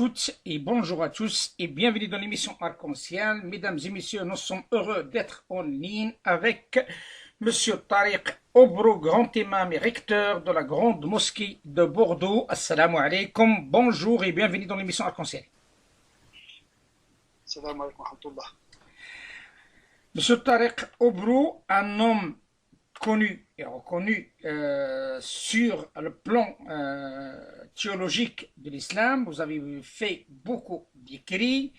toutes et bonjour à tous et bienvenue dans l'émission Arc-en-Ciel. Mesdames et messieurs, nous sommes heureux d'être en ligne avec Monsieur Tariq Obro, grand imam et recteur de la grande mosquée de Bordeaux. Assalamu alaikum, bonjour et bienvenue dans l'émission Arc-en-Ciel. Assalamu alaikum wa rahmatullah. Monsieur Tariq Obro, un homme connu et reconnu sur le plan théologique de l'islam. Vous avez fait beaucoup d'écrits.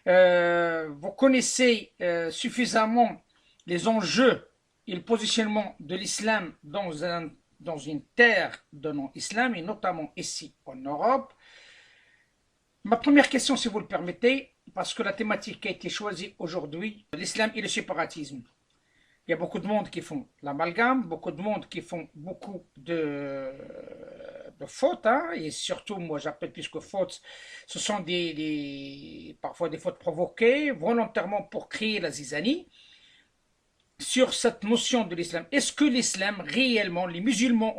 Vous connaissez suffisamment les enjeux et le positionnement de l'islam dans une terre de non-islam, et notamment ici en Europe. Ma première question, si vous le permettez, parce que la thématique qui a été choisie aujourd'hui, l'islam et le séparatisme. Il y a beaucoup de monde qui font l'amalgame, beaucoup de monde qui font beaucoup de fautes, hein, et surtout, moi j'appelle plus que fautes, ce sont parfois des fautes provoquées volontairement pour créer la zizanie. Sur cette notion de l'islam, est-ce que l'islam réellement, les musulmans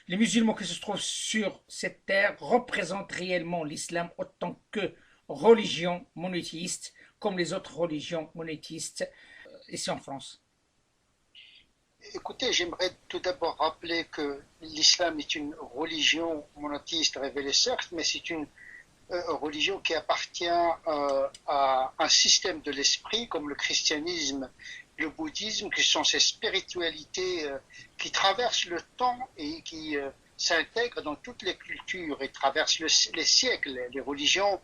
les musulmans qui se trouvent sur cette terre représentent réellement l'islam autant que religion monothéiste, comme les autres religions monothéistes ici en France? Écoutez, j'aimerais tout d'abord rappeler que l'islam est une religion monothéiste révélée certes, mais c'est une religion qui appartient à un système de l'esprit comme le christianisme, le bouddhisme, qui sont ces spiritualités qui traversent le temps et qui s'intègrent dans toutes les cultures et traversent les siècles. Les religions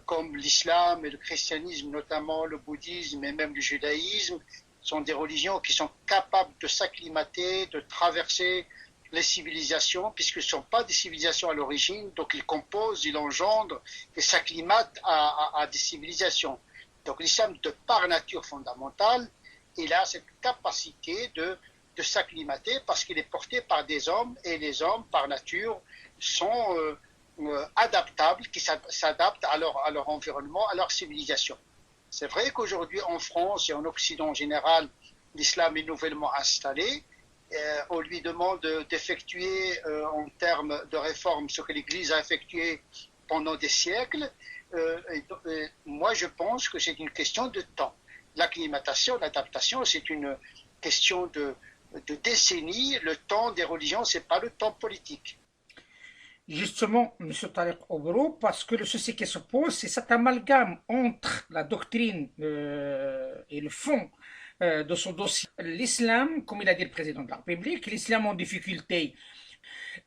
comme l'islam et le christianisme, notamment le bouddhisme et même le judaïsme, sont des religions qui sont capables de s'acclimater, de traverser les civilisations, puisque ce ne sont pas des civilisations à l'origine, donc ils composent, ils engendrent et s'acclimatent à des civilisations. Donc l'islam, de par nature fondamentale, il a cette capacité de s'acclimater parce qu'il est porté par des hommes, et les hommes, par nature, sont adaptables, qui s'adaptent à leur environnement, à leur civilisation. C'est vrai qu'aujourd'hui en France et en Occident en général, l'islam est nouvellement installé. On lui demande d'effectuer en termes de réforme ce que l'Église a effectué pendant des siècles. Moi je pense que c'est une question de temps. L'acclimatation, l'adaptation, c'est une question de décennies. Le temps des religions, ce n'est pas le temps politique. Justement, M. Tariq Obro, parce que le souci qui se pose, c'est cet amalgame entre la doctrine et le fond de son dossier. L'islam, comme il a dit le président de la République, l'islam en difficulté.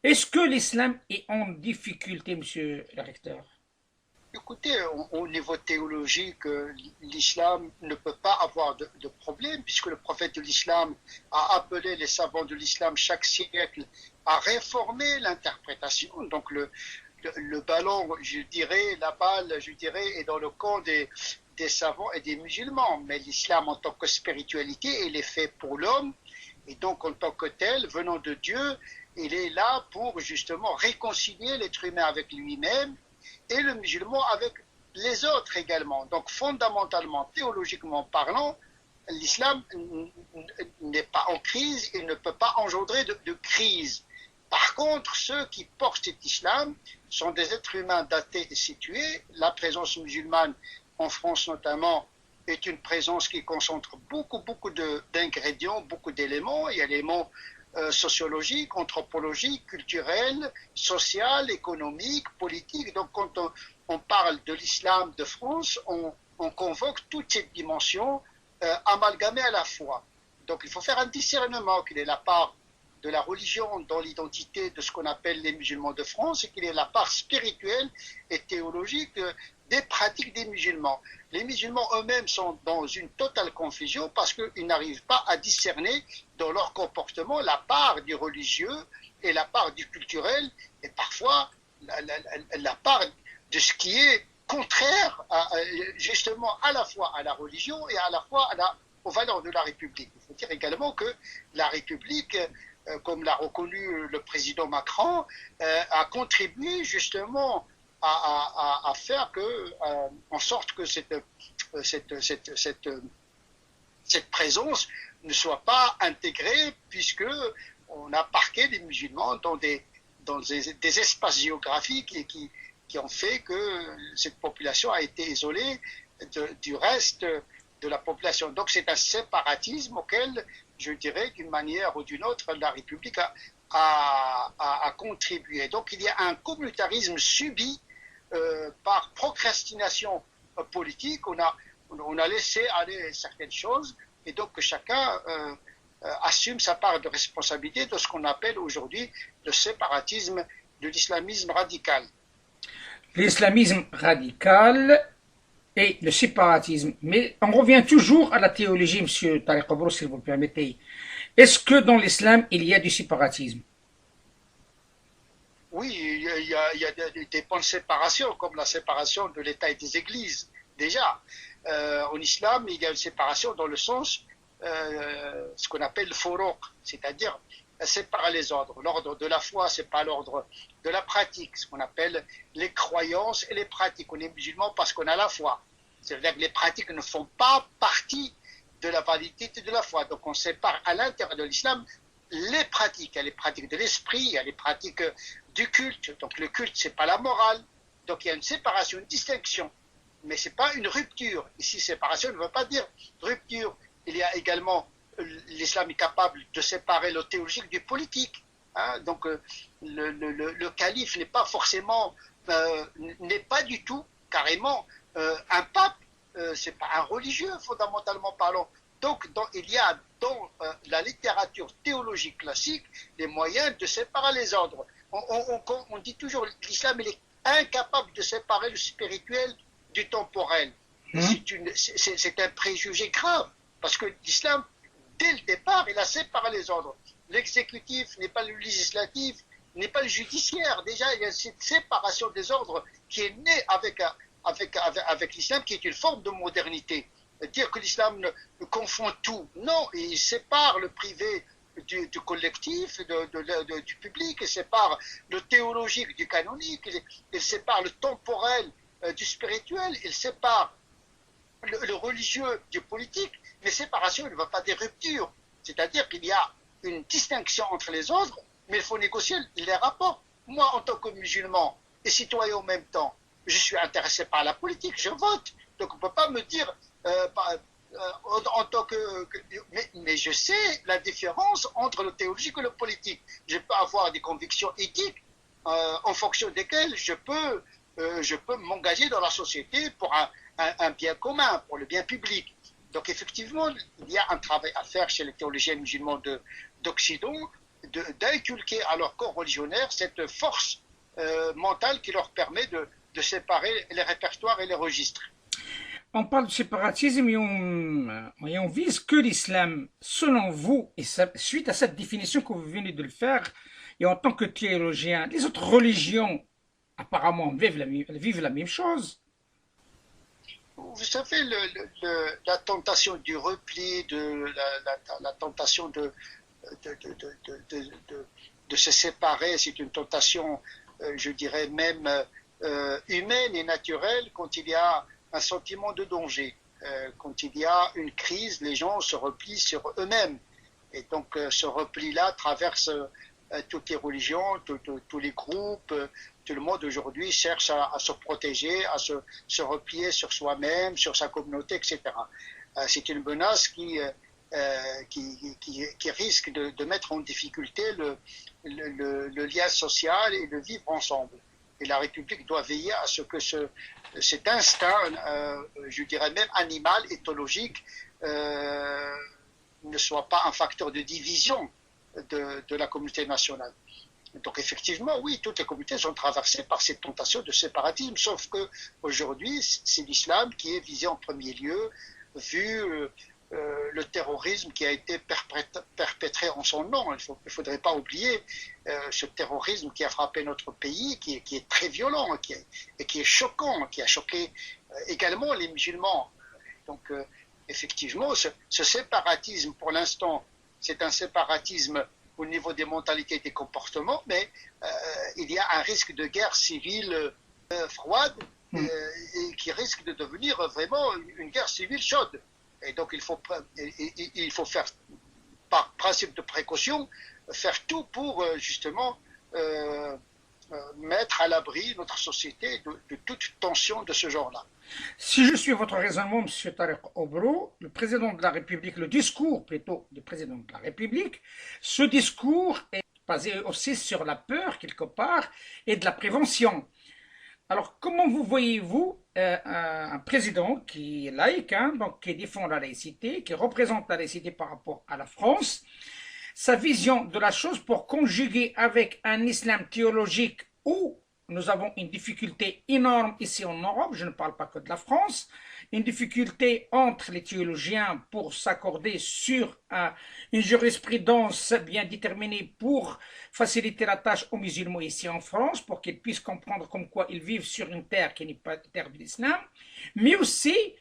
Est-ce que l'islam est en difficulté, monsieur le recteur? Écoutez, au niveau théologique, l'islam ne peut pas avoir de problème, puisque le prophète de l'islam a appelé les savants de l'islam chaque siècle à réformer l'interprétation. Donc le ballon, je dirais, la balle, je dirais, est dans le camp des savants et des musulmans. Mais l'islam en tant que spiritualité, il est fait pour l'homme, et donc en tant que tel, venant de Dieu, il est là pour justement réconcilier l'être humain avec lui-même, et le musulman avec les autres également. Donc fondamentalement, théologiquement parlant, l'islam n'est pas en crise, il ne peut pas engendrer de crise. Par contre, ceux qui portent cet islam sont des êtres humains datés et situés. La présence musulmane, en France notamment, est une présence qui concentre beaucoup d'ingrédients, beaucoup d'éléments. Il y a l'élément sociologique, anthropologique, culturel, social, économique, politique. Donc quand on parle de l'islam de France, on convoque toutes ces dimensions amalgamées à la fois. Donc il faut faire un discernement qu'il est la part de la religion dans l'identité de ce qu'on appelle les musulmans de France, et qu'il est la part spirituelle et théologique des pratiques des musulmans. Les musulmans eux-mêmes sont dans une totale confusion parce qu'ils n'arrivent pas à discerner dans leur comportement la part du religieux et la part du culturel, et parfois la part de ce qui est contraire justement à la fois à la religion et à la fois aux valeurs de la République. Il faut dire également que la République, comme l'a reconnu le président Macron, a contribué justement à faire en sorte que cette présence ne soit pas intégrée, puisque on a parqué les musulmans dans des espaces géographiques et qui ont fait que cette population a été isolée du reste de la population. Donc c'est un séparatisme auquel je dirais d'une manière ou d'une autre la République a contribué. Donc il y a un communautarisme subi par procrastination politique. On a laissé aller certaines choses et donc que chacun assume sa part de responsabilité de ce qu'on appelle aujourd'hui le séparatisme de l'islamisme radical. L'islamisme radical et le séparatisme. Mais on revient toujours à la théologie, Monsieur Tariq Obro, si vous le permettez. Est-ce que dans l'islam, il y a du séparatisme? Oui, il y a des points de séparation, comme la séparation de l'État et des églises. Déjà, en islam, il y a une séparation dans le sens, ce qu'on appelle le furuq, c'est-à-dire séparer les ordres. L'ordre de la foi, c'est pas l'ordre de la pratique, ce qu'on appelle les croyances et les pratiques. On est musulman parce qu'on a la foi. C'est-à-dire que les pratiques ne font pas partie de la validité de la foi. Donc on sépare à l'intérieur de l'islam les pratiques. Il y a les pratiques de l'esprit, il y a les pratiques du culte. Donc le culte, c'est pas la morale. Donc il y a une séparation, une distinction. Mais c'est pas une rupture. Ici, séparation ne veut pas dire rupture. Il y a également l'islam est capable de séparer le théologique du politique. Hein, donc le calife n'est pas forcément, n'est pas du tout carrément un pape. C'est pas un religieux fondamentalement parlant. Donc il y a dans la littérature théologique classique des moyens de séparer les ordres. On dit toujours que l'islam est incapable de séparer le spirituel du temporel. C'est un préjugé grave parce que l'islam dès le départ, il a séparé les ordres. L'exécutif n'est pas le législatif, n'est pas le judiciaire. Déjà, il y a cette séparation des ordres qui est née avec l'islam, qui est une forme de modernité. Dire que l'islam confond tout, non, il sépare le privé du collectif, du public, il sépare le théologique du canonique, il sépare le temporel du spirituel, il sépare le religieux du politique, mais séparation ne veut pas dire rupture. C'est-à-dire qu'il y a une distinction entre les ordres, mais il faut négocier les rapports. Moi, en tant que musulman et citoyen en même temps, je suis intéressé par la politique, je vote. Donc on ne peut pas me dire en tant que... Mais je sais la différence entre le théologique et le politique. Je peux avoir des convictions éthiques en fonction desquelles je peux m'engager dans la société pour un bien commun, pour le bien public. Donc effectivement, il y a un travail à faire chez les théologiens musulmans d'Occident, d'inculquer à leur corps religionnaire cette force mentale qui leur permet de séparer les répertoires et les registres. On parle de séparatisme et on vise que l'islam. Selon vous, et suite à cette définition que vous venez de le faire, et en tant que théologien, les autres religions apparemment vivent la même chose. Vous savez, la tentation du repli, la tentation de se séparer, c'est une tentation, je dirais même humaine et naturelle quand il y a un sentiment de danger. Quand il y a une crise, les gens se replient sur eux-mêmes. Et donc ce repli-là traverse toutes les religions, tous les groupes, tout le monde aujourd'hui cherche à se protéger, à se replier sur soi-même, sur sa communauté, etc. C'est une menace qui risque de mettre en difficulté le lien social et le vivre ensemble. Et la République doit veiller à ce que cet instinct, je dirais même animal, éthologique, ne soit pas un facteur de division de la communauté nationale. Donc effectivement, oui, toutes les communautés sont traversées par cette tentation de séparatisme, sauf que aujourd'hui, c'est l'islam qui est visé en premier lieu, vu le terrorisme qui a été perpétré en son nom. Il ne faudrait pas oublier ce terrorisme qui a frappé notre pays, qui est très violent et qui est choquant, qui a choqué également les musulmans. Donc effectivement, ce séparatisme, pour l'instant, c'est un séparatisme au niveau des mentalités et des comportements, mais il y a un risque de guerre civile froide et qui risque de devenir vraiment une guerre civile chaude. Et donc il faut faire, par principe de précaution, faire tout pour justement mettre à l'abri notre société de toute tension de ce genre-là. Si je suis votre raisonnement, M. Tariq Obro, le président de la République, le discours plutôt du président de la République, ce discours est basé aussi sur la peur quelque part et de la prévention. Alors, comment vous voyez-vous un président qui est laïque, hein, donc qui défend la laïcité, qui représente la laïcité par rapport à la France, sa vision de la chose pour conjuguer avec un islam théologique où nous avons une difficulté énorme ici en Europe, je ne parle pas que de la France, une difficulté entre les théologiens pour s'accorder sur une jurisprudence bien déterminée pour faciliter la tâche aux musulmans ici en France, pour qu'ils puissent comprendre comme quoi ils vivent sur une terre qui n'est pas la terre de l'islam, mais aussi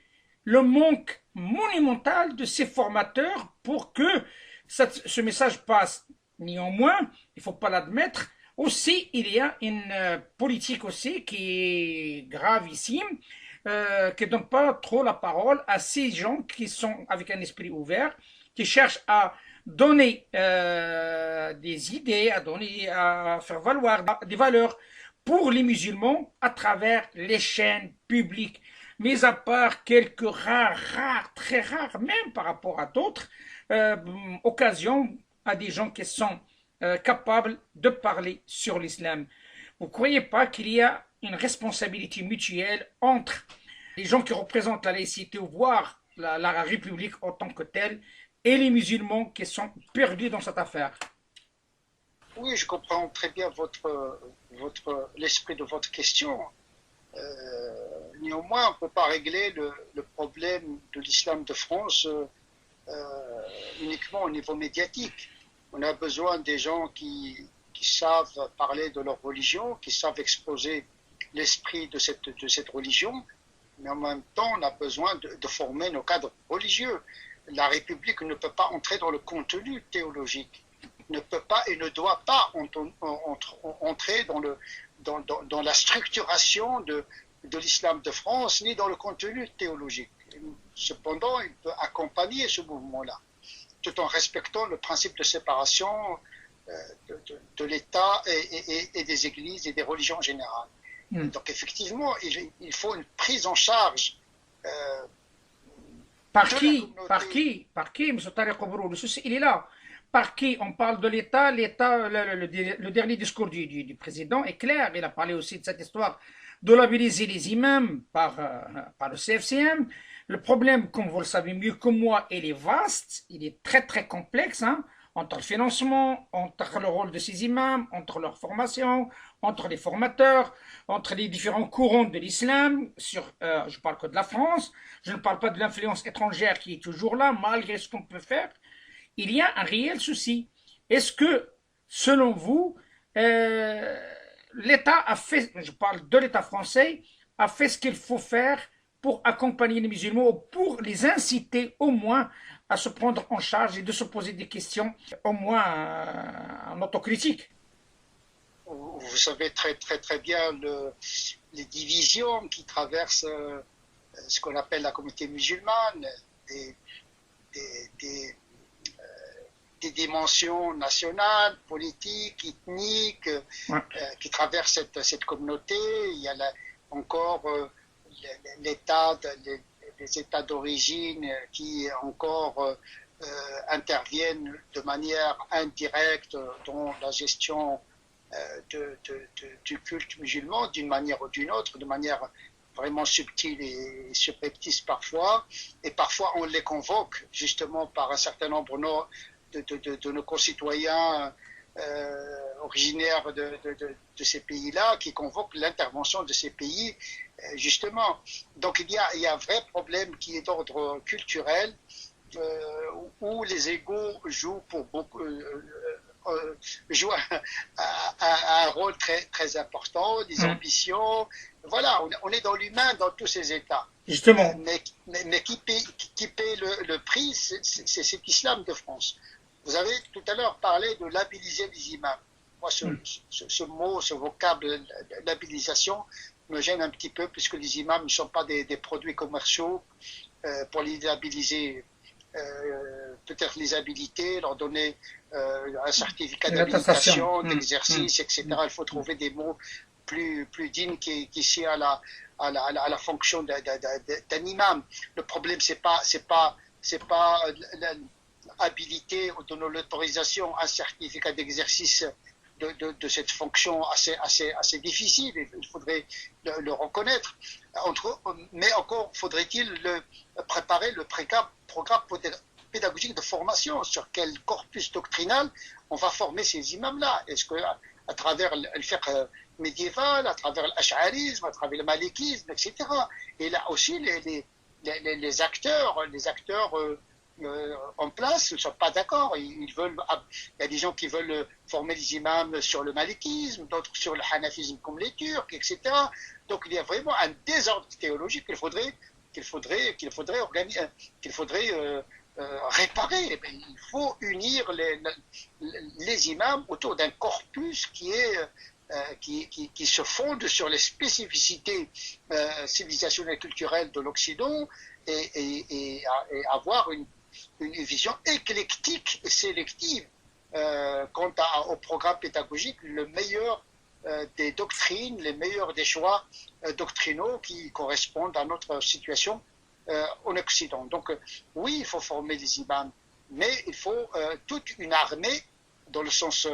le manque monumental de ces formateurs pour que ce message passe. Néanmoins, il ne faut pas l'admettre, aussi, il y a une politique aussi qui est gravissime, qui ne donne pas trop la parole à ces gens qui sont avec un esprit ouvert, qui cherchent à donner des idées, à faire valoir des valeurs pour les musulmans à travers les chaînes publiques. Mais à part quelques très rares, même par rapport à d'autres, occasions à des gens qui sont capables de parler sur l'islam. Vous ne croyez pas qu'il y a une responsabilité mutuelle entre les gens qui représentent la laïcité, voire la République en tant que telle, et les musulmans qui sont perdus dans cette affaire? Oui, je comprends très bien l'esprit de votre question. Néanmoins, on ne peut pas régler le problème de l'islam de France uniquement au niveau médiatique. On a besoin des gens qui savent parler de leur religion, qui savent exposer l'esprit de cette religion, mais en même temps, on a besoin de former nos cadres religieux. La République ne peut pas entrer dans le contenu théologique, ne peut pas et ne doit pas entrer dans la structuration de l'islam de France, ni dans le contenu théologique. Cependant, il peut accompagner ce mouvement-là, tout en respectant le principe de séparation de l'État et des églises et des religions générales. Donc effectivement, il faut une prise en charge. Par qui, M. Tariq Obro? Le souci, il est là. Par qui? On parle de l'État. Le dernier discours du président est clair. Il a parlé aussi de cette histoire de labelliser les imams par le CFCM. Le problème, comme vous le savez mieux que moi, il est vaste, il est très très complexe, hein, entre le financement, entre le rôle de ces imams, entre leur formation, entre les formateurs, entre les différents courants de l'islam. Je parle que de la France, je ne parle pas de l'influence étrangère qui est toujours là, malgré ce qu'on peut faire. Il y a un réel souci. Est-ce que, selon vous, l'État a fait, je parle de l'État français, a fait ce qu'il faut faire pour accompagner les musulmans, ou pour les inciter au moins à se prendre en charge et de se poser des questions, au moins en autocritique? Vous savez très bien les divisions qui traversent ce qu'on appelle la communauté musulmane, des dimensions nationales, politiques, ethniques, Ouais. qui traversent cette communauté. Il y a encore les États d'origine qui encore interviennent de manière indirecte dans la gestion du culte musulman, d'une manière ou d'une autre, de manière vraiment subtile et subreptice parfois. Et parfois, on les convoque justement par un certain nombre de nos concitoyens originaires de ces pays-là, qui convoquent l'intervention de ces pays, justement. Donc il y a un vrai problème qui est d'ordre culturel, où les égos jouent un rôle très important, les ambitions. Voilà, on est dans l'humain dans tous ces états. Justement. Mais qui paie le prix, c'est cet islam de France. Vous avez tout à l'heure parlé de labelliser les imams. Moi, ce mot, ce vocable, labellisation, me gêne un petit peu, puisque les imams ne sont pas des produits commerciaux pour les labelliser. peut-être les habiliter, leur donner un certificat Et l'attestation. d'habilitation, d'exercice, etc. Il faut trouver des mots plus dignes qu'ici à la fonction d'un imam. Le problème, c'est pas habiliter ou donner l'autorisation, un certificat d'exercice de cette fonction assez difficile. Il faudrait le reconnaître. Mais encore faudrait-il préparer le programme pédagogique de formation. Sur quel corpus doctrinal on va former ces imams-là? Est-ce que à travers le fiqh médiéval, à travers l'ash'arisme, à travers le malikisme, etc. Et là aussi, les acteurs en place ne sont pas d'accord. Il y a des gens qui veulent former les imams sur le malikisme, d'autres sur le hanafisme comme les Turcs, etc. Donc il y a vraiment un désordre théologique qu'il faudrait réparer. Il faut unir les imams autour d'un corpus qui se fonde sur les spécificités civilisationnelles et culturelles de l'Occident et avoir une vision éclectique et sélective quant au programme pédagogique, le meilleur des doctrines, les meilleurs des choix doctrinaux qui correspondent à notre situation en Occident. Donc oui, il faut former des imams, mais il faut toute une armée, dans le sens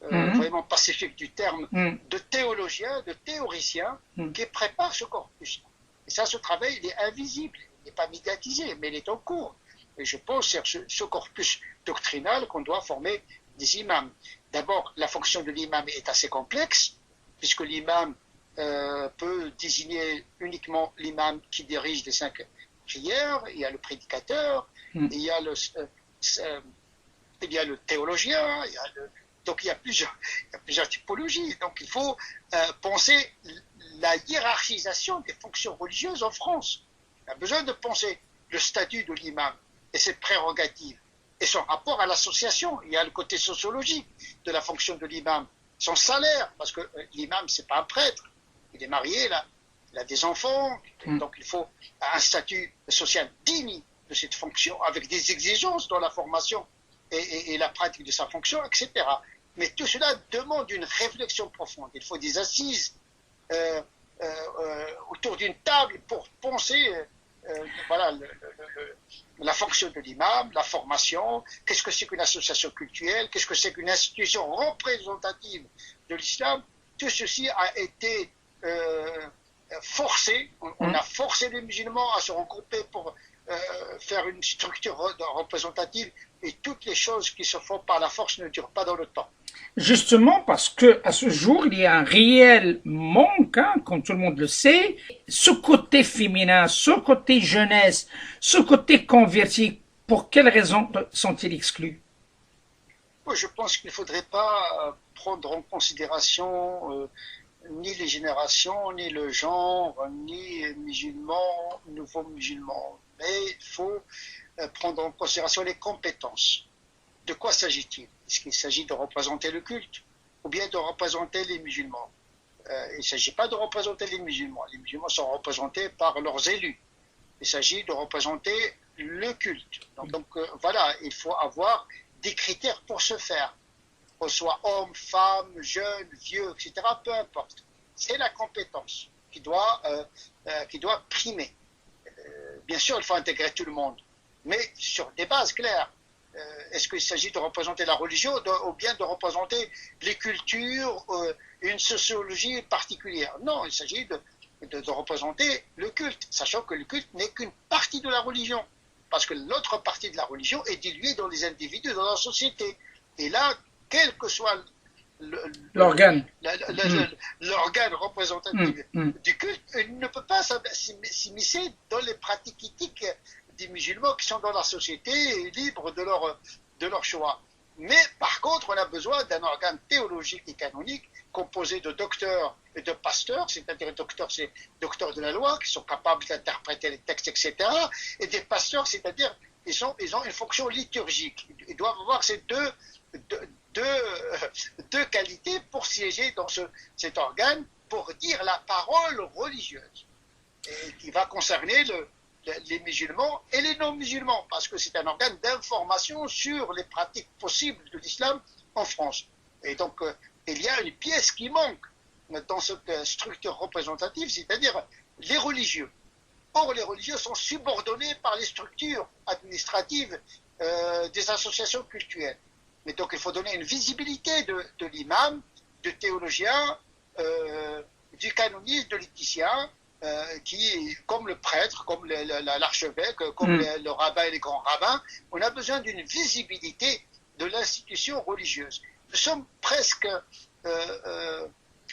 vraiment pacifique du terme, de théologiens, de théoriciens qui préparent ce corpus. Et ça, ce travail, il est invisible, il n'est pas médiatisé, mais il est en cours. Et je pense que c'est ce corpus doctrinal qu'on doit former des imams. D'abord, la fonction de l'imam est assez complexe, puisque l'imam peut désigner uniquement l'imam qui dirige les 5 prières. Il y a le prédicateur, il y a le théologien, donc il y a plusieurs typologies. Donc il faut penser la hiérarchisation des fonctions religieuses en France. Il y a besoin de penser le statut de l'imam et ses prérogatives et son rapport à l'association. Il y a le côté sociologique de la fonction de l'imam, son salaire, parce que l'imam, c'est pas un prêtre, il est marié, là, il a des enfants, donc il faut un statut social digne de cette fonction, avec des exigences dans la formation et la pratique de sa fonction, etc. Mais tout cela demande une réflexion profonde. Il faut des assises autour d'une table pour penser voilà, la fonction de l'imam, la formation, qu'est-ce que c'est qu'une association cultuelle, qu'est-ce que c'est qu'une institution représentative de l'islam. Tout ceci a été forcé, on a forcé les musulmans à se regrouper pour faire une structure représentative, et toutes les choses qui se font par la force ne durent pas dans le temps. Justement parce que à ce jour, il y a un réel manque, comme tout le monde le sait, ce côté féminin, ce côté jeunesse, ce côté converti, pour quelles raisons sont-ils exclus? Je pense qu'il ne faudrait pas prendre en considération ni les générations, ni le genre, ni musulmans, nouveaux musulmans, mais il faut prendre en considération les compétences. De quoi s'agit-il? Est-ce qu'il s'agit de représenter le culte ou bien de représenter les musulmans? Il ne s'agit pas de représenter les musulmans. Les musulmans sont représentés par leurs élus. Il s'agit de représenter le culte. Donc voilà, il faut avoir des critères pour ce faire. Qu'on soit homme, femme, jeune, vieux, etc., peu importe. C'est la compétence qui doit primer. Bien sûr, il faut intégrer tout le monde, mais sur des bases claires. Est-ce qu'il s'agit de représenter la religion ou bien de représenter les cultures, une sociologie particulière? Non, il s'agit de représenter le culte, sachant que le culte n'est qu'une partie de la religion, parce que l'autre partie de la religion est diluée dans les individus, dans la société. Et là, quel que soit l'organe représentatif du culte, il ne peut pas s'immiscer dans les pratiques éthiques des musulmans qui sont dans la société et libres de leur choix. Mais par contre, on a besoin d'un organe théologique et canonique composé de docteurs et de pasteurs, c'est-à-dire les docteurs, c'est docteurs de la loi qui sont capables d'interpréter les textes, etc. Et des pasteurs, c'est-à-dire ils ont une fonction liturgique. Ils doivent avoir ces deux qualités pour siéger dans cet organe, pour dire la parole religieuse, et qui va concerner les musulmans et les non-musulmans, parce que c'est un organe d'information sur les pratiques possibles de l'islam en France. Et donc, il y a une pièce qui manque dans cette structure représentative, c'est-à-dire les religieux. Or, les religieux sont subordonnés par les structures administratives des associations cultuelles. Mais donc, il faut donner une visibilité de l'imam, du théologien, du canoniste, de l'éthicien, qui, comme le prêtre, comme l'archevêque, comme le rabbin et les grands rabbins, on a besoin d'une visibilité de l'institution religieuse. Nous sommes presque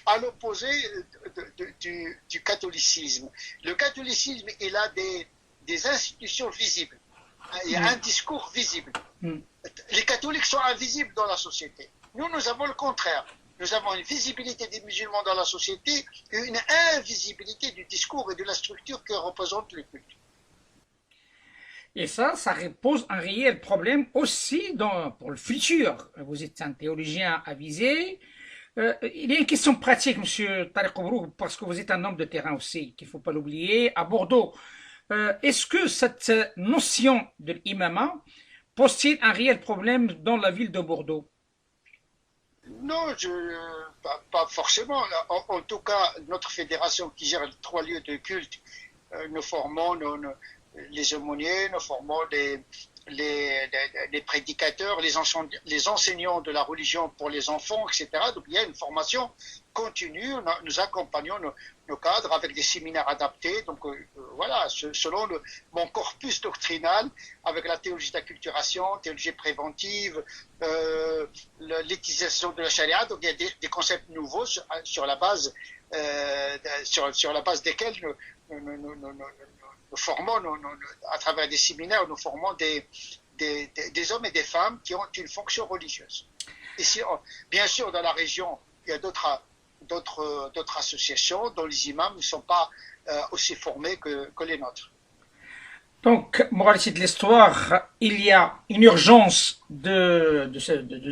à l'opposé du catholicisme. Le catholicisme, il a des institutions visibles. Il y a un discours visible. Les catholiques sont invisibles dans la société. Nous avons le contraire. Nous avons une visibilité des musulmans dans la société et une invisibilité du discours et de la structure que représente le culte. Et ça pose un réel problème aussi pour le futur. Vous êtes un théologien avisé. Il y a une question pratique, monsieur Tariq Obrou, parce que vous êtes un homme de terrain aussi, qu'il ne faut pas l'oublier, à Bordeaux. Est-ce que cette notion de l'imama pose-t-il un réel problème dans la ville de Bordeaux? Non, pas forcément. En tout cas, notre fédération qui gère les 3 lieux de culte, nous formons les aumôniers, nous formons les prédicateurs, les enseignants de la religion pour les enfants, etc. Donc il y a une formation continue, nous accompagnons nos cadres avec des séminaires adaptés, donc voilà, selon mon corpus doctrinal, avec la théologie d'acculturation, théologie préventive, l'éthicisation de la charia, donc il y a des concepts nouveaux sur la base desquels nous formons, à travers des séminaires, nous formons des hommes et des femmes qui ont une fonction religieuse. Ici, bien sûr, dans la région, il y a d'autres associations dont les imams ne sont pas aussi formés que les nôtres. Donc, moralité de l'histoire, il y a une urgence de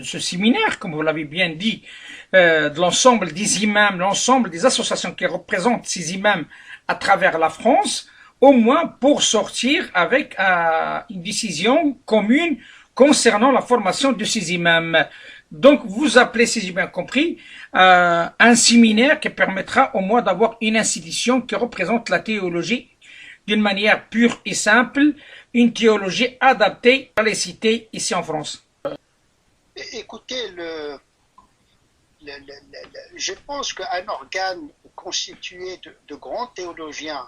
ce séminaire, comme vous l'avez bien dit, de l'ensemble des imams, l'ensemble des associations qui représentent ces imams à travers la France, au moins pour sortir avec une décision commune concernant la formation de ces imams. Donc, vous appelez, si j'ai bien compris, un séminaire qui permettra au moins d'avoir une institution qui représente la théologie d'une manière pure et simple, une théologie adaptée à les cités ici en France. Écoutez, je pense qu'un organe constitué de grands théologiens,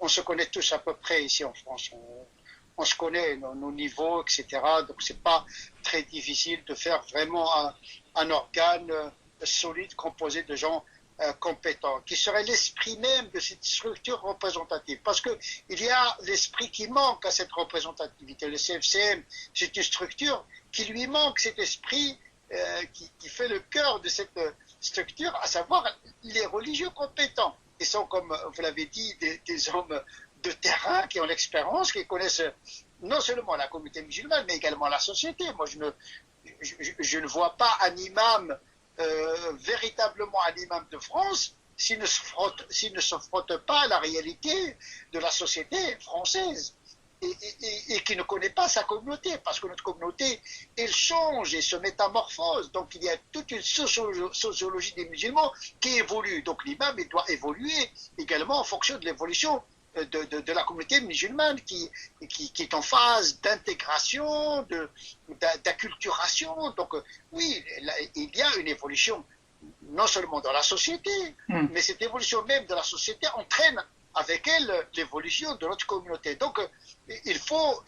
on se connaît tous à peu près ici en France, on se connaît nos niveaux, etc. Donc c'est pas très difficile de faire vraiment un organe solide composé de gens compétents, qui serait l'esprit même de cette structure représentative. Parce que il y a l'esprit qui manque à cette représentativité. Le CFCM, c'est une structure qui lui manque cet esprit qui fait le cœur de cette structure, à savoir les religieux compétents. Ils sont, comme vous l'avez dit, des hommes de terrain qui ont l'expérience, qui connaissent non seulement la communauté musulmane, mais également la société. Moi, je ne vois pas un imam, véritablement un imam de France, s'il ne se frotte pas à la réalité de la société française et qui ne connaît pas sa communauté, parce que notre communauté, elle change et se métamorphose. Donc il y a toute une sociologie des musulmans qui évolue. Donc l'imam, il doit évoluer également en fonction de l'évolution de la communauté musulmane qui est en phase d'intégration, d'acculturation. Donc oui, il y a une évolution non seulement dans la société, mais cette évolution même de la société entraîne avec elle l'évolution de notre communauté. Donc il faut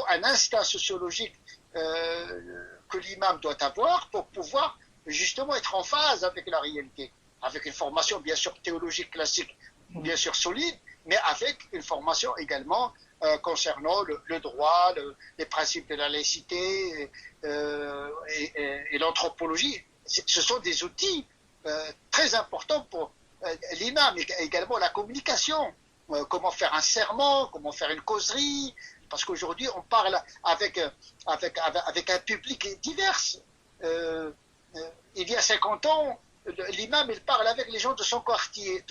un instinct sociologique que l'imam doit avoir pour pouvoir justement être en phase avec la réalité, avec une formation bien sûr théologique classique, bien sûr solide, mais avec une formation également concernant le droit, les principes de la laïcité et l'anthropologie. Ce sont des outils très importants pour l'imam, également la communication, comment faire un sermon, comment faire une causerie, parce qu'aujourd'hui on parle avec un public divers. Il y a 50 ans, l'imam il parle avec les gens de son quartier,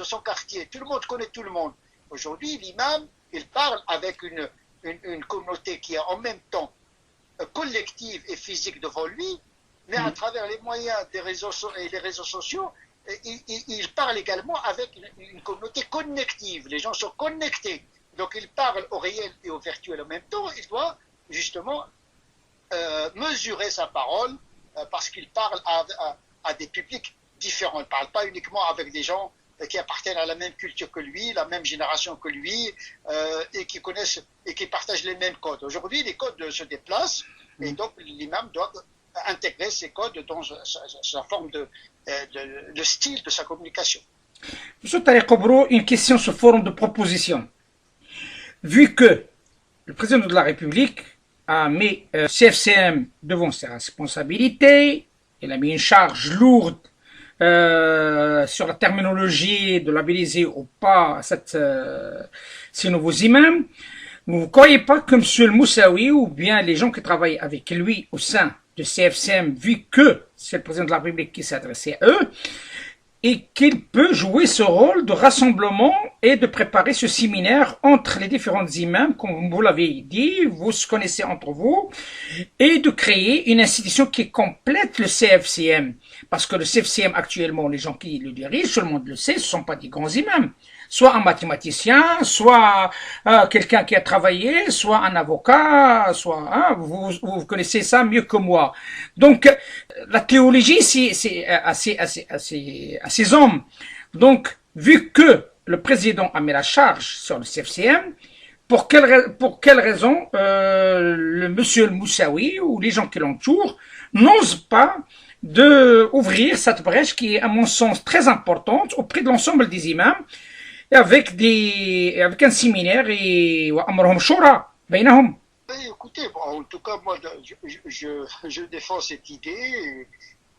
tout le monde connaît tout le monde. Aujourd'hui, l'imam, il parle avec une communauté qui est en même temps collective et physique devant lui, mais à travers les moyens des réseaux et les réseaux sociaux, il parle également avec une communauté connective. Les gens sont connectés. Donc il parle au réel et au virtuel en même temps. Il doit justement mesurer sa parole parce qu'il parle à des publics différents. Il ne parle pas uniquement avec des gens qui appartiennent à la même culture que lui, la même génération que lui, et qui connaissent et qui partagent les mêmes codes. Aujourd'hui, les codes se déplacent et donc l'imam doit intégrer ces codes dans sa forme le style de sa communication. Monsieur Tariq Obro, une question sous forme de proposition. Vu que le président de la République a mis CFCM devant ses responsabilités, il a mis une charge lourde sur la terminologie de labelliser ou pas ces nouveaux imams. Vous ne croyez pas que M. El Moussaoui ou bien les gens qui travaillent avec lui au sein de CFCM, vu que c'est le président de la République qui s'est adressé à eux, et qu'il peut jouer ce rôle de rassemblement et de préparer ce séminaire entre les différents imams, comme vous l'avez dit, vous se connaissez entre vous, et de créer une institution qui complète le CFCM. Parce que le CFCM actuellement, les gens qui le dirigent, tout le monde le sait, ce ne sont pas des grands imams. Soit un mathématicien, soit quelqu'un qui a travaillé, soit un avocat, soit vous connaissez ça mieux que moi. Donc la théologie, c'est à ces hommes. Donc vu que le président a mis la charge sur le CFCM, pour quelle raison le monsieur El Moussaoui ou les gens qui l'entourent n'osent pas d'ouvrir cette brèche qui est à mon sens très importante auprès de l'ensemble des imams, avec un séminaire et écoutez, bon, en tout cas, moi, je défends cette idée, et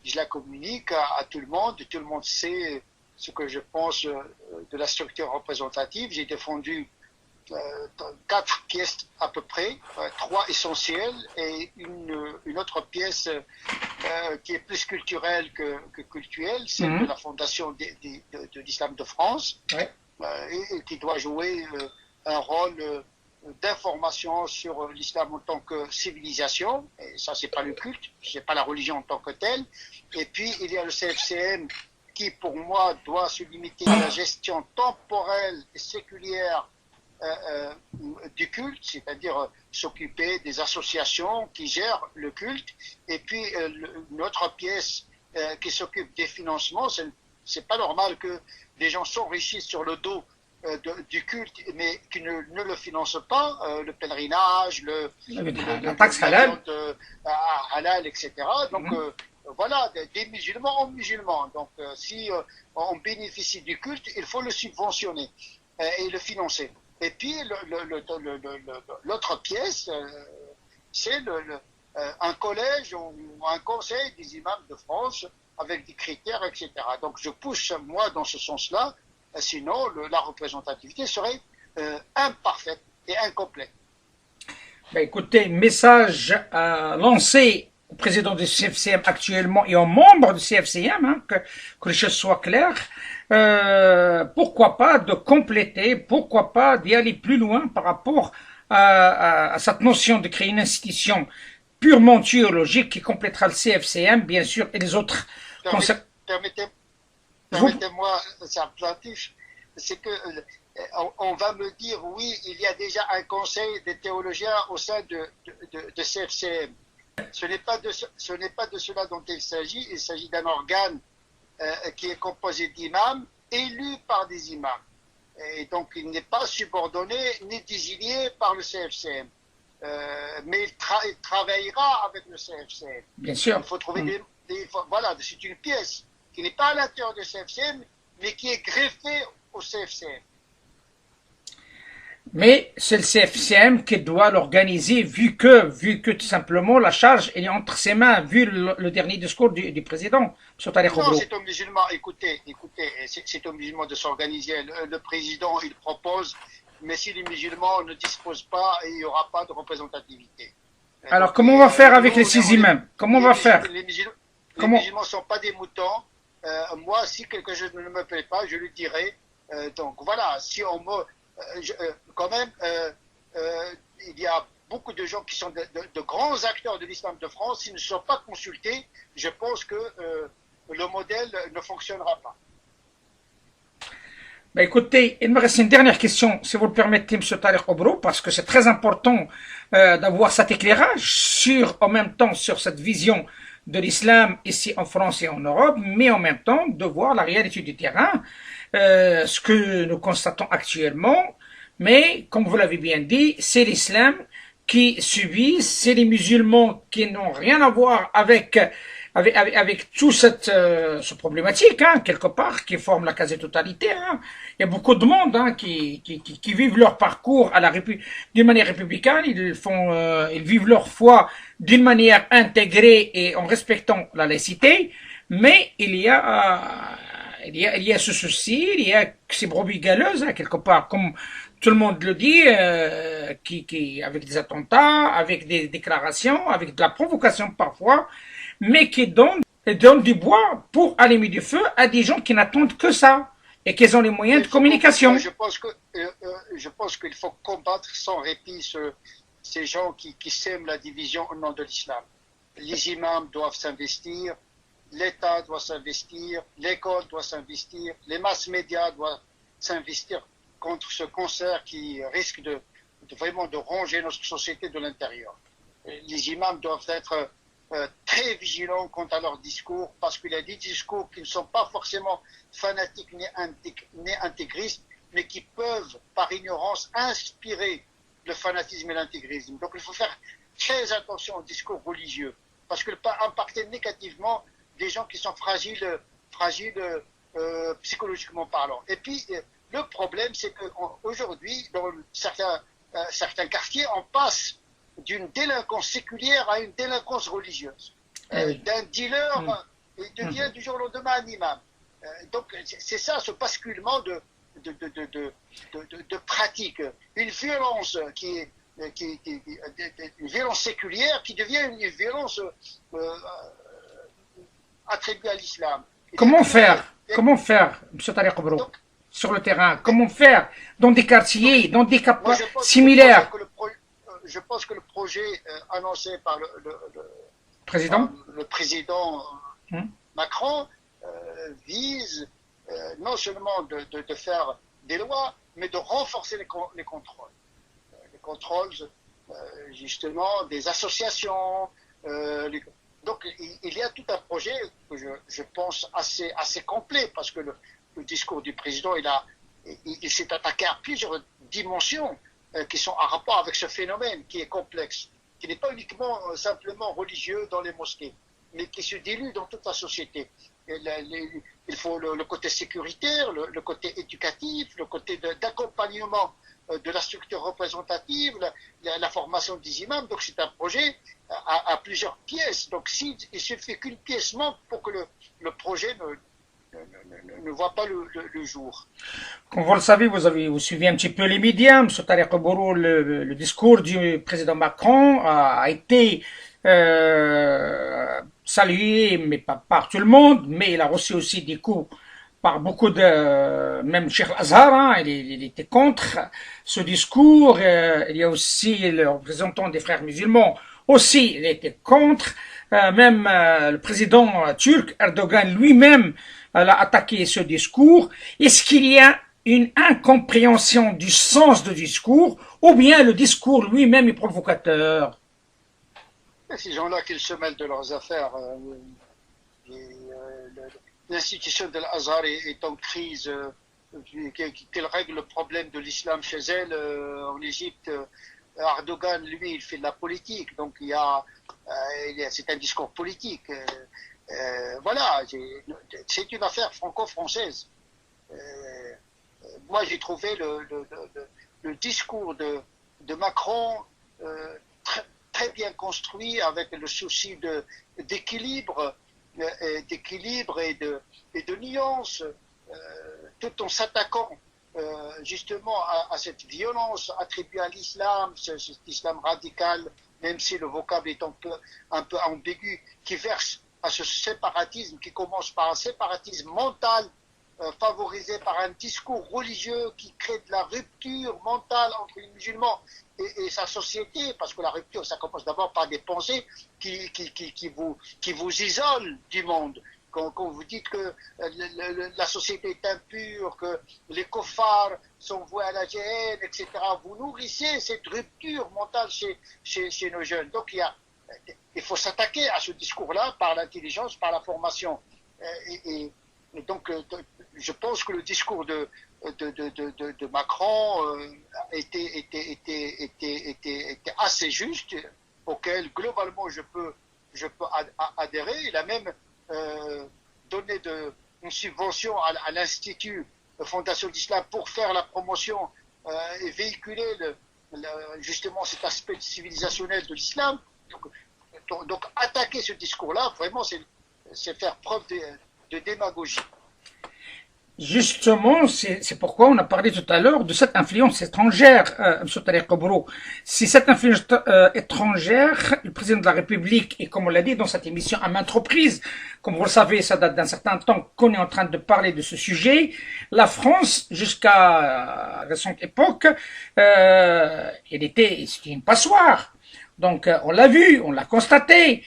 je la communique à tout le monde. Tout le monde sait ce que je pense de la structure représentative. J'ai défendu 4 pièces à peu près, 3 essentielles et une autre pièce qui est plus culturelle que cultuelle, celle de la Fondation de l'Islam de France. Ouais. Et qui doit jouer un rôle d'information sur l'islam en tant que civilisation. Et ça, c'est pas le culte, c'est pas la religion en tant que telle. Et puis, il y a le CFCM qui, pour moi, doit se limiter à la gestion temporelle et séculière du culte, c'est-à-dire s'occuper des associations qui gèrent le culte. Et puis, une autre pièce qui s'occupe des financements, c'est pas normal que des gens s'enrichissent sur le dos du culte, mais qui ne le financent pas, le pèlerinage, la taxe halal, halal, etc. Donc voilà, des musulmans en musulmans. Donc si on bénéficie du culte, il faut le subventionner et le financer. Et puis l'autre pièce, c'est un collège ou un conseil des imams de France avec des critères, etc. Donc je pousse moi dans ce sens-là, sinon la représentativité serait imparfaite et incomplète. Ben écoutez, message lancé au président du CFCM actuellement et aux membres du CFCM, que les choses soient claires. Pourquoi pas de compléter, pourquoi pas d'y aller plus loin par rapport à cette notion de créer une institution purement théologique qui complétera le CFCM, bien sûr, et les autres. Permettez-moi, c'est un plaintif, c'est que on va me dire, oui, il y a déjà un conseil des théologiens au sein de CFCM. Ce n'est pas de cela dont il s'agit d'un organe qui est composé d'imams, élus par des imams. Et donc, il n'est pas subordonné ni désigné par le CFCM. Mais il travaillera avec le CFCM. Bien sûr. Il faut trouver voilà, c'est une pièce qui n'est pas à l'intérieur du CFCM, mais qui est greffée au CFCM. Mais c'est le CFCM qui doit l'organiser, vu que tout simplement la charge est entre ses mains, vu le dernier discours du président. Non, c'est aux musulmans, écoutez, c'est aux musulmans de s'organiser. Le président, il propose, mais si les musulmans ne disposent pas, il n'y aura pas de représentativité. Alors, comment on va faire avec les 6 imams? Comment on va faire? Les musulmans ne sont pas des moutons. Moi, si quelque chose ne me plaît pas, je lui dirai. Donc voilà, si on me quand même, il y a beaucoup de gens qui sont de grands acteurs de l'islam de France. S'ils ne sont pas consultés, je pense que le modèle ne fonctionnera pas. Ben écoutez, il me reste une dernière question, si vous le permettez, M. Tariq Obro, parce que c'est très important d'avoir cet éclairage sur, en même temps, sur cette vision de l'islam ici en France et en Europe, mais en même temps de voir la réalité du terrain, ce que nous constatons actuellement. Mais, comme vous l'avez bien dit, c'est l'islam qui subit, c'est les musulmans qui n'ont rien à voir avec tout ce problématique, hein, quelque part, qui forme la quasi-totalité. Hein. Il y a beaucoup de monde hein, qui vivent leur parcours à d'une manière républicaine, ils vivent leur foi d'une manière intégrée et en respectant la laïcité, mais il y a ce souci, il y a ces brebis galeuses, hein, quelque part, comme tout le monde le dit, avec des attentats, avec des déclarations, avec de la provocation parfois, mais qui donnent du bois pour allumer du feu à des gens qui n'attendent que ça et qui ont les moyens de communication. Je pense qu'il faut combattre sans répit ces gens qui sèment la division au nom de l'islam. Les imams doivent s'investir, l'État doit s'investir, l'école doit s'investir, les masses médias doivent s'investir contre ce cancer qui risque vraiment de ronger notre société de l'intérieur. Les imams doivent être très vigilants quant à leur discours, parce qu'il y a des discours qui ne sont pas forcément fanatiques ni intégristes, mais qui peuvent, par ignorance, inspirer le fanatisme et l'intégrisme. Donc il faut faire très attention aux discours religieux, parce qu'ils peuvent impacter négativement des gens qui sont fragiles psychologiquement parlant. Et puis, le problème, c'est qu'aujourd'hui, dans certains quartiers, on passe d'une délinquance séculière à une délinquance religieuse. D'un dealer, il devient du jour au lendemain un imam. Donc, c'est ça, ce basculement de pratique. Une violence une violence séculière qui devient une violence attribuée à l'islam. Comment faire, M. Tariq Obro, sur le terrain? Comment faire dans des quartiers, dans des cas similaires? Je pense que le projet annoncé par le président Macron vise non seulement de faire des lois, mais de renforcer les contrôles. Les contrôles, justement, des associations. Donc, il y a tout un projet que je pense assez complet, parce que le discours du président, il s'est attaqué à plusieurs dimensions qui sont en rapport avec ce phénomène qui est complexe, qui n'est pas uniquement simplement religieux dans les mosquées, mais qui se dilue dans toute la société. Il faut le côté sécuritaire, le côté éducatif, le côté d'accompagnement de la structure représentative, la formation des imams. Donc c'est un projet à plusieurs pièces. Donc il suffit qu'une pièce manque pour que le projet ne voit pas le jour. Comme vous le savez, vous suivez un petit peu les médias, M. Tariq Obro, le discours du président Macron a été salué, mais pas par tout le monde, mais il a reçu aussi des coups par beaucoup même Cheikh Azhar, hein, il était contre ce discours. Il y a aussi le représentant des frères musulmans, aussi il était contre. Même le président turc Erdogan lui-même a attaqué ce discours. Est-ce qu'il y a une incompréhension du sens du discours, ou bien le discours lui-même est provocateur? Ces gens-là qu'ils se mêlent de leurs affaires. L'institution de l'Azhar est en crise, qu'elle règle le problème de l'islam chez elle. En Égypte, Erdogan, lui, il fait de la politique, donc c'est un discours politique. Voilà, c'est une affaire franco-française. Moi, j'ai trouvé le discours de Macron très bien construit, avec le souci d'équilibre et de nuances, tout en s'attaquant justement à cette violence attribuée à l'islam, cet islam radical, même si le vocable est un peu ambigu, qui verse à ce séparatisme, qui commence par un séparatisme mental favorisé par un discours religieux qui crée de la rupture mentale entre les musulmans et sa société, parce que la rupture, ça commence d'abord par des pensées qui vous isolent du monde. Quand vous dites que la société est impure, que les kofars sont voués à la géhenne, etc., vous nourrissez cette rupture mentale chez nos jeunes. Donc il faut s'attaquer à ce discours-là par l'intelligence, par la formation. Et donc, je pense que le discours de Macron était assez juste, auquel globalement je peux adhérer. Il a même donné une subvention à l'Institut Fondation d'Islam pour faire la promotion et véhiculer justement cet aspect civilisationnel de l'islam. Donc attaquer ce discours-là, vraiment, c'est faire preuve de démagogie. Justement, c'est pourquoi on a parlé tout à l'heure de cette influence étrangère, M. Tariq Obro. Si cette influence étrangère, le président de la République, et comme on l'a dit dans cette émission à maintes reprises, comme vous le savez, ça date d'un certain temps qu'on est en train de parler de ce sujet, la France, jusqu'à récente époque, c'était une passoire. Donc, on l'a vu, on l'a constaté,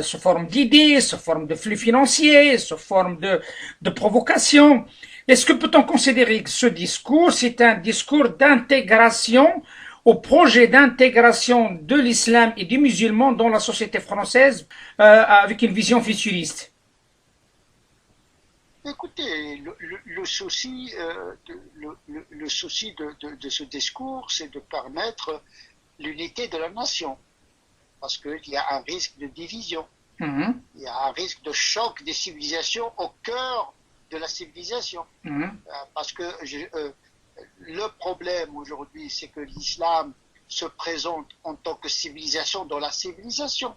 sous forme d'idées, sous forme de flux financiers, sous forme de provocation. Est-ce que peut-on considérer que ce discours, c'est un discours d'intégration, au projet d'intégration de l'islam et des musulmans dans la société française, avec une vision futuriste? Écoutez, le souci, le souci de ce discours, c'est de permettre l'unité de la nation, parce qu'il y a un risque de division, il y a un risque de choc des civilisations au cœur de la civilisation, parce que le problème aujourd'hui, c'est que l'islam se présente en tant que civilisation dans la civilisation.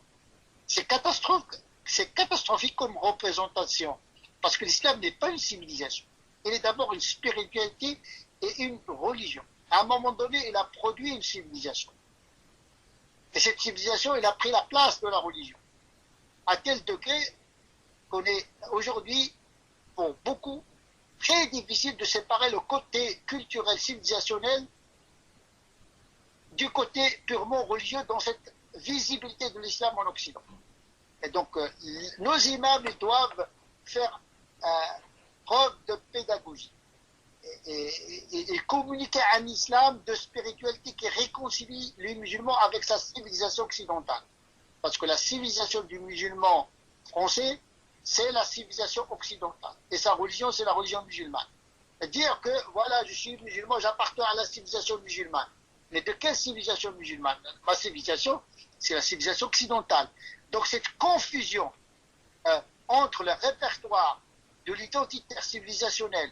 C'est catastrophique comme représentation, parce que l'islam n'est pas une civilisation, il est d'abord une spiritualité et une religion. À un moment donné, il a produit une civilisation. Et cette civilisation, elle a pris la place de la religion. À tel degré qu'on est aujourd'hui, pour beaucoup, très difficile de séparer le côté culturel, civilisationnel, du côté purement religieux dans cette visibilité de l'islam en Occident. Et donc, nos imams, ils doivent faire preuve de pédagogie. Et communiquer un islam de spiritualité qui réconcilie les musulmans avec sa civilisation occidentale. Parce que la civilisation du musulman français, c'est la civilisation occidentale. Et sa religion, c'est la religion musulmane. Et dire que, voilà, je suis musulman, j'appartiens à la civilisation musulmane. Mais de quelle civilisation musulmane? Ma civilisation, c'est la civilisation occidentale. Donc cette confusion entre le répertoire de l'identitaire civilisationnel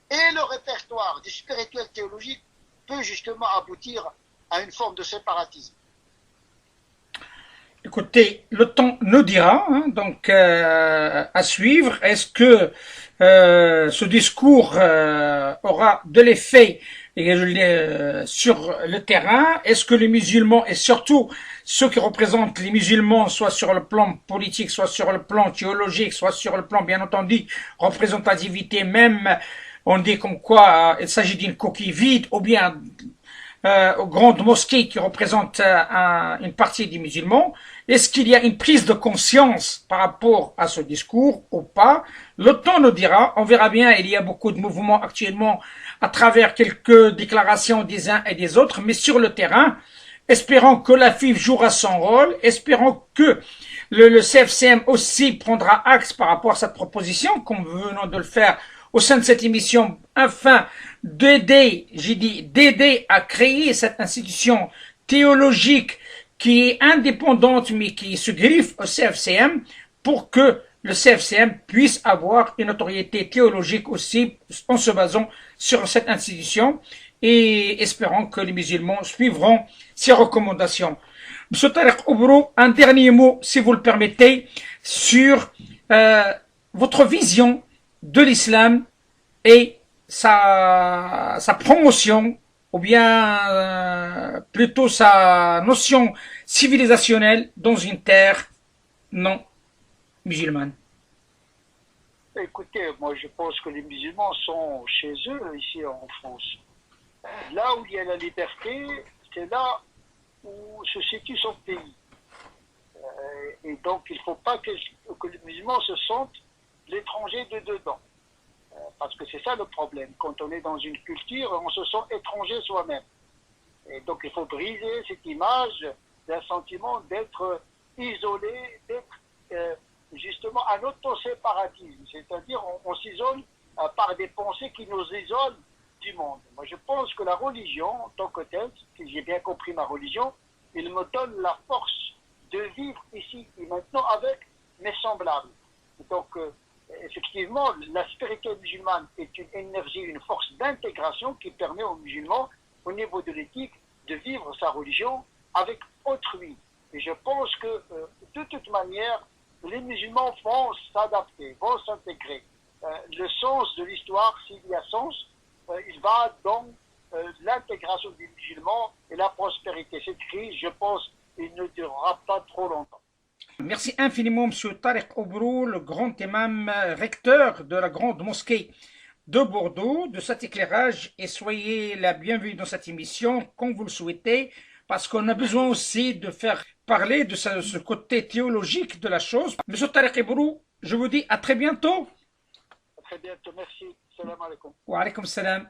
et le répertoire du spirituel théologique peut justement aboutir à une forme de séparatisme. Écoutez, le temps nous dira, donc à suivre. Est-ce que ce discours aura de l'effet sur le terrain? Est-ce que les musulmans, et surtout ceux qui représentent les musulmans, soit sur le plan politique, soit sur le plan théologique, soit sur le plan, bien entendu, représentativité même, on dit comme quoi il s'agit d'une coquille vide, ou bien aux grandes mosquées qui représentent une partie des musulmans. Est-ce qu'il y a une prise de conscience par rapport à ce discours ou pas? Le temps nous dira, on verra bien, il y a beaucoup de mouvements actuellement à travers quelques déclarations des uns et des autres, mais sur le terrain, espérons que la FIF jouera son rôle, espérons que le CFCM aussi prendra axe par rapport à cette proposition, comme nous venons de le faire au sein de cette émission, afin d'aider, j'ai dit d'aider à créer cette institution théologique qui est indépendante mais qui se griffe au CFCM pour que le CFCM puisse avoir une notoriété théologique aussi en se basant sur cette institution et espérons que les musulmans suivront ces recommandations. Monsieur Tariq Obro, un dernier mot, si vous le permettez, sur votre vision de l'islam et sa promotion, ou bien plutôt sa notion civilisationnelle dans une terre non musulmane. Écoutez, moi je pense que les musulmans sont chez eux ici en France. Là où il y a la liberté, c'est là où se situe son pays. Et donc il ne faut pas que les musulmans se sentent l'étranger de dedans. Parce que c'est ça le problème. Quand on est dans une culture, on se sent étranger soi-même. Et donc il faut briser cette image d'un sentiment d'être isolé, d'être justement un autoséparatisme. C'est-à-dire on s'isole par des pensées qui nous isolent du monde. Moi je pense que la religion, en tant que telle, si j'ai bien compris ma religion, il me donne la force de vivre ici et maintenant avec mes semblables. Donc effectivement, la spiritualité musulmane est une énergie, une force d'intégration qui permet aux musulmans, au niveau de l'éthique, de vivre sa religion avec autrui. Et je pense que, de toute manière, les musulmans vont s'adapter, vont s'intégrer. Le sens de l'histoire, s'il y a sens, il va dans l'intégration des musulmans et la prospérité. Cette crise, je pense, il ne durera pas trop longtemps. Merci infiniment, Monsieur Tariq Obrou, le grand imam recteur de la grande mosquée de Bordeaux, de cet éclairage, et soyez la bienvenue dans cette émission quand vous le souhaitez, parce qu'on a besoin aussi de faire parler de ce côté théologique de la chose. Monsieur Tariq Obrou, je vous dis à très bientôt. À très bientôt. Merci. Salam alaikum. Wa alaykum salam.